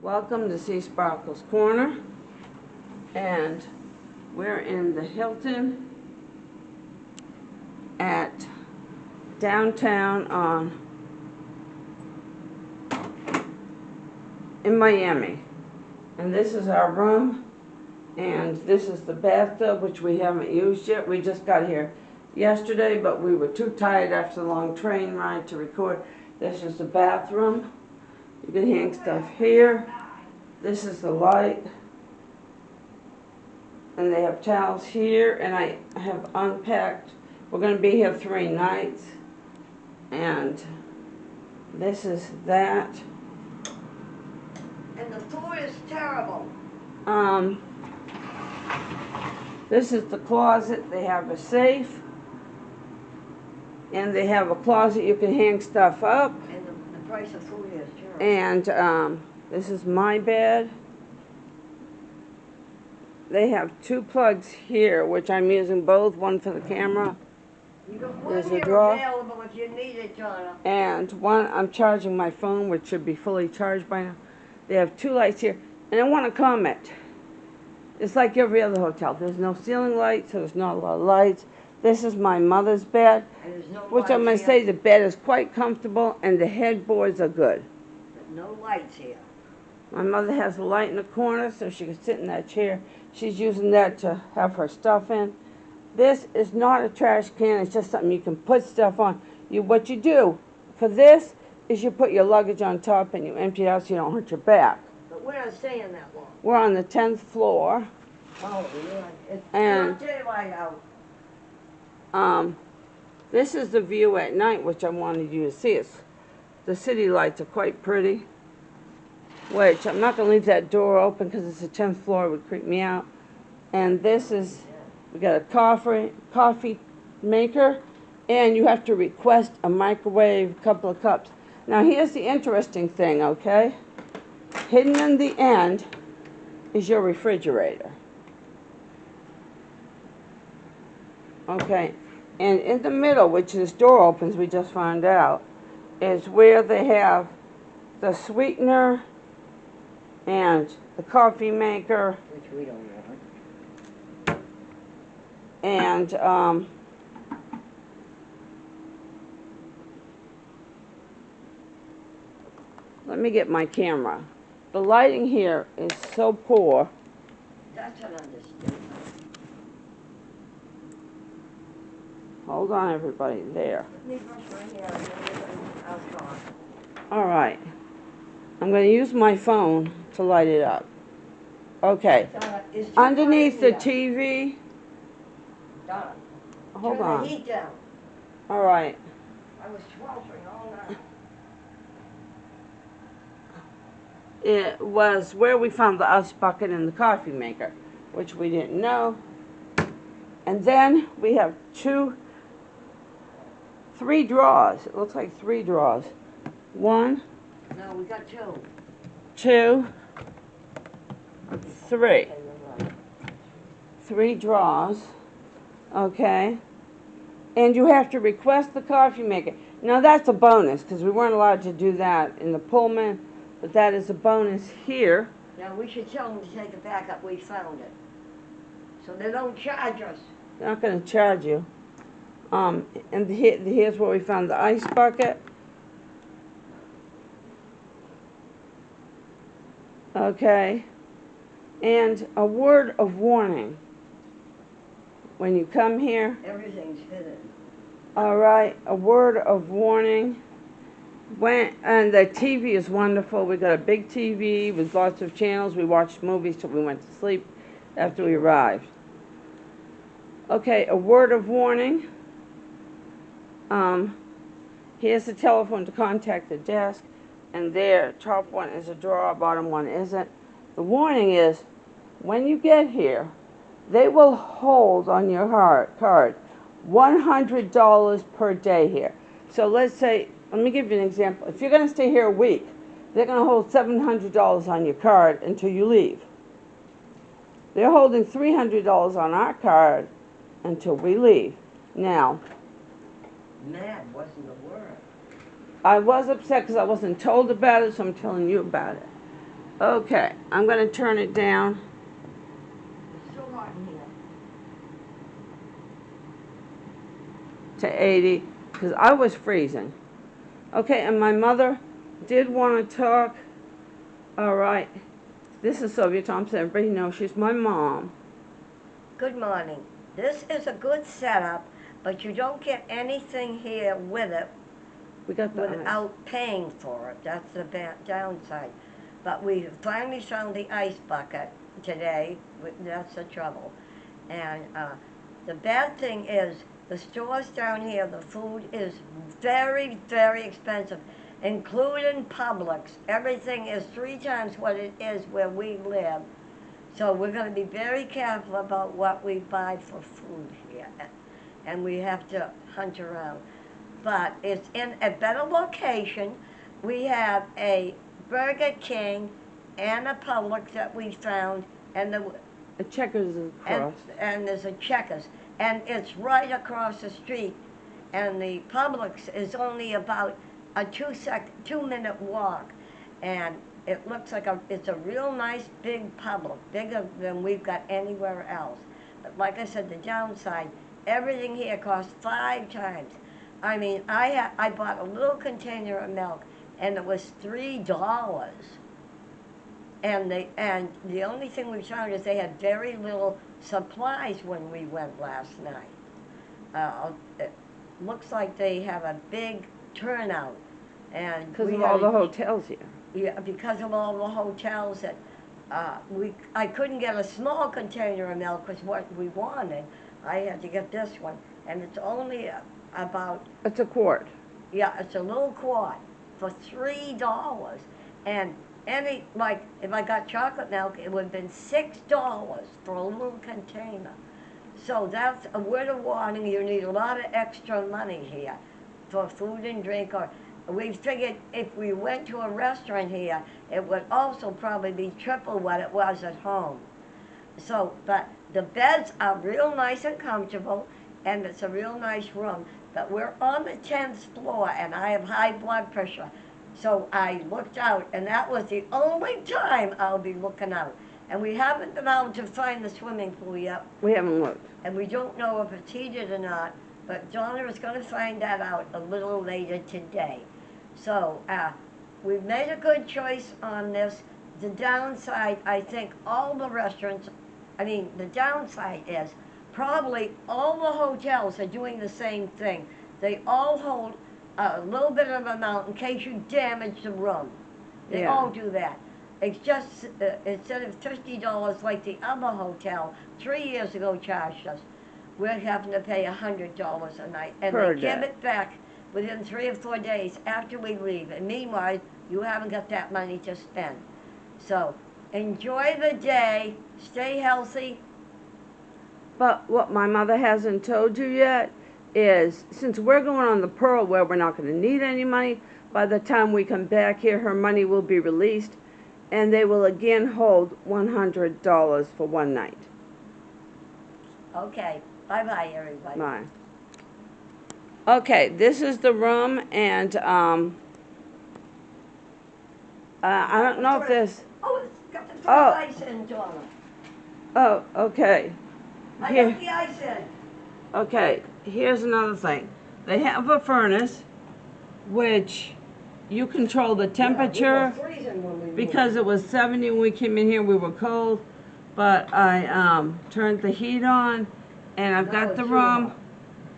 Welcome to Seasparkles Corner, and we're in the Hilton at downtown in Miami. And this is our room, and this is the bathtub, which we haven't used yet. We just got here yesterday, but we were too tired after the long train ride to record. This is the bathroom. You can hang stuff here. This is the light. And they have towels here, and I have unpacked. We're going to be here 3 nights. And this is that. And the food is terrible. This is the closet. They have a safe. And they have a closet you can hang stuff up. And the price of food is terrible. And this is my bed. They have 2 plugs here, which I'm using both, one for the camera. You got There's one a here drawer. available if you need it, Donna. And one, I'm charging my phone, which should be fully charged by now. They have 2 lights here. And I want to comment. It's like every other hotel. There's no ceiling lights, so there's not a lot of lights. This is my mother's bed, And there's no which I'm going lights to say here. the bed is quite comfortable and the headboards are good. But no lights here. My mother has a light in the corner so she can sit in that chair. She's using that to have her stuff in. This is not a trash can. It's just something you can put stuff on. What you do for this is you put your luggage on top and you empty it out so you don't hurt your back. But we're not staying that long. We're on the 10th floor. Oh, yeah. It's And- not daylight out. This is the view at night, which I wanted you to see. The city lights are quite pretty. Which I'm not going to leave that door open because it's the 10th floor. It would creep me out. And this is, we got a coffee maker, and you have to request a microwave, a couple of cups. Now here's the interesting thing, okay? Hidden in the end is your refrigerator. Okay, and in the middle, which this door opens, we just found out, is where they have the sweetener and the coffee maker, Which we don't want. and let me get my camera. The lighting here is so poor. That's an understatement. Hold on, everybody, there. Let me brush my hair and then I'll talk. All right. I'm going to use my phone to light it up. Okay. Donna, it's too Underneath the quiet here. TV, Donna, hold turn on. the heat down. All right. I was sweltering all night. It was where we found the ice bucket and the coffee maker, which we didn't know. And then we have 3 drawers. It looks like 3 drawers. 1, No, we got 2. 2, 3. Okay, you're right. 3 drawers. Okay. And you have to request the coffee maker. Now that's a bonus because we weren't allowed to do that in the Pullman, but that is a bonus here. Now, we should tell them to take it back up, we found it. So they don't charge us. They're not going to charge you. And here's where we found the ice bucket. Okay. And a word of warning. When you come here, Everything's hidden. all right, a word of warning. And the TV is wonderful. We got a big TV with lots of channels. We watched movies till we went to sleep after we arrived. Okay, a word of warning. Here's the telephone to contact the desk, and there, top one is a drawer, bottom one isn't. The warning is, when you get here, they will hold on your card $100 per day here. So let's say, let me give you an example. If you're going to stay here a week, they're going to hold $700 on your card until you leave. They're holding $300 on our card until we leave. Now, Mad wasn't the word. I was upset because I wasn't told about it, so I'm telling you about it. Okay, I'm gonna turn it down It's so hot in here. to 80 because I was freezing. Okay, and my mother did want to talk. All right, this is Sylvia Thompson. Everybody knows she's my mom. Good morning. This is a good setup, but you don't get anything here with it We got the ice. without paying for it. That's the downside. But we finally found the ice bucket today. That's the trouble. And the bad thing is the stores down here, the food is very, very expensive, including Publix. Everything is 3 times what it is where we live. So we're going to be very careful about what we buy for food here. And we have to hunt around. But it's in a better location. We have a Burger King and a Publix that we found, and The Checkers is across. and there's a Checkers, and it's right across the street. And the Publix is only about a 2-minute walk, and it looks like it's a real nice big Publix, bigger than we've got anywhere else. But like I said, the downside, everything here costs 5 times. I mean, I bought a little container of milk, and it was $3. And the only thing we found is they had very little supplies when we went last night. It looks like they have a big turnout, and Because of all the hotels here. yeah, because of all the hotels that I couldn't get a small container of milk, was what we wanted. I had to get this one, and it's only about, It's a quart. yeah, it's a little quart for $3. And if I got chocolate milk, it would have been $6 for a little container. So that's a word of warning. You need a lot of extra money here for food and drink. Or we figured if we went to a restaurant here, it would also probably be triple what it was at home. So, but the beds are real nice and comfortable, and it's a real nice room. But we're on the 10th floor, and I have high blood pressure. So I looked out, and that was the only time I'll be looking out. And we haven't been able to find the swimming pool yet, We haven't looked. and we don't know if it's heated or not, but Donna is going to find that out a little later today. So we've made a good choice on this. The downside, I think all the restaurants, the downside is probably all the hotels are doing the same thing. They all hold a little bit of amount in case you damage the room. They Yeah. all do that. It's just, instead of $50 like the other hotel 3 years ago charged us, we're having to pay $100 a night. And Per they give day. it back within 3 or 4 days after we leave. And meanwhile, you haven't got that money to spend. So enjoy the day, stay healthy. But what my mother hasn't told you yet is, since we're going on the Pearl where we're not going to need any money, by the time we come back here, her money will be released, and they will again hold $100 for one night. Okay, bye-bye, everybody. Bye. Okay, this is the room, and I don't know if this. Oh, it's got the first Oh. ice in, Donna. Oh, okay. I Here. got the ice in. Okay, here's another thing. They have a furnace, which you control the temperature. Yeah, we were freezing when we moved. Because it was 70 when we came in here, we were cold. But I turned the heat on, and I've got No, the it's room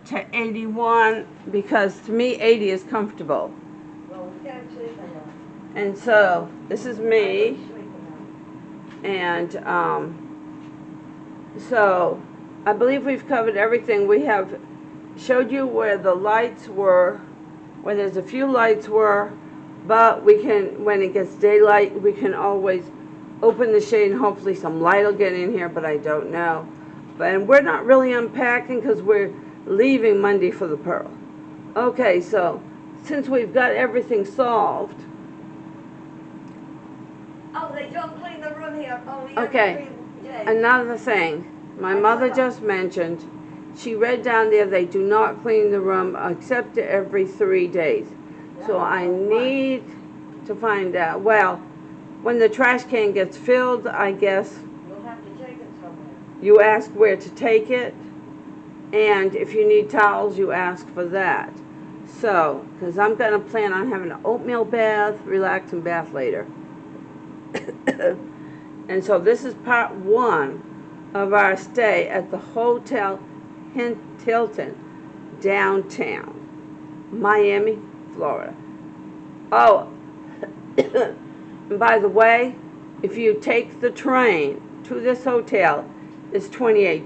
too to 81, because to me 80 is comfortable. Well, we can't sleep in there. And so this is me, I don't sleep in there. and so I believe we've covered everything. We have showed you where the lights were, where there's a few lights were, but we can, when it gets daylight, we can always open the shade and hopefully some light will get in here, but I don't know. And we're not really unpacking because we're leaving Monday for the Pearl. Okay, so since we've got everything solved, Oh, they don't clean the room here only Okay. every day. another thing, my mother just mentioned, she read down there they do not clean the room except every 3 days. So I need to find out, well, when the trash can gets filled, I guess You'll have to take it somewhere. you ask where to take it, and if you need towels, you ask for that. So, because I'm going to plan on having an oatmeal bath, relaxing bath later. And so this is part 1 of our stay at the Hotel Hilton, downtown Miami, Florida. Oh, and by the way, if you take the train to this hotel, it's $28.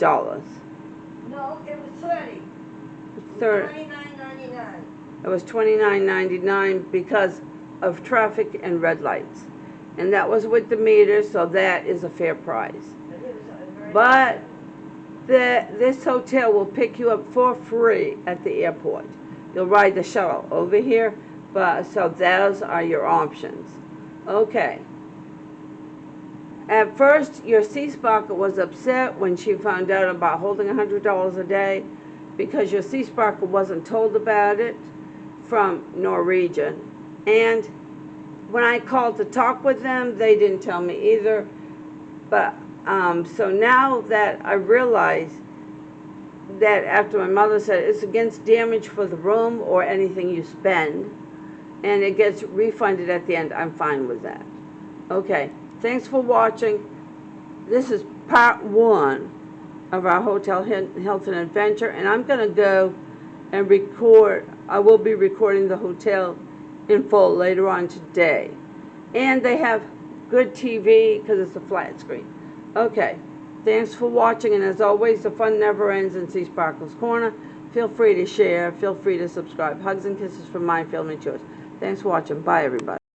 No, it was 30. $29.99. It was $29.99 because of traffic and red lights. And that was with the meter, so that is a fair price. But this hotel will pick you up for free at the airport. You'll ride the shuttle over here, but so those are your options. Okay. At first, your seasparkle was upset when she found out about holding $100 a day because your seasparkle wasn't told about it from Norwegian. And when I called to talk with them, they didn't tell me either. But so now that I realize that after my mother said it's against damage for the room or anything you spend, and it gets refunded at the end, I'm fine with that. Okay, thanks for watching. This is part 1 of our Hotel Hilton adventure, and I'm going to go and record. I will be recording the hotel in full later on today. And they have good TV because it's a flat screen. Okay, thanks for watching, and as always, the fun never ends in seasparkles Corner. Feel free to share, feel free to subscribe. Hugs and kisses from my film and yours. Thanks for watching. Bye, everybody.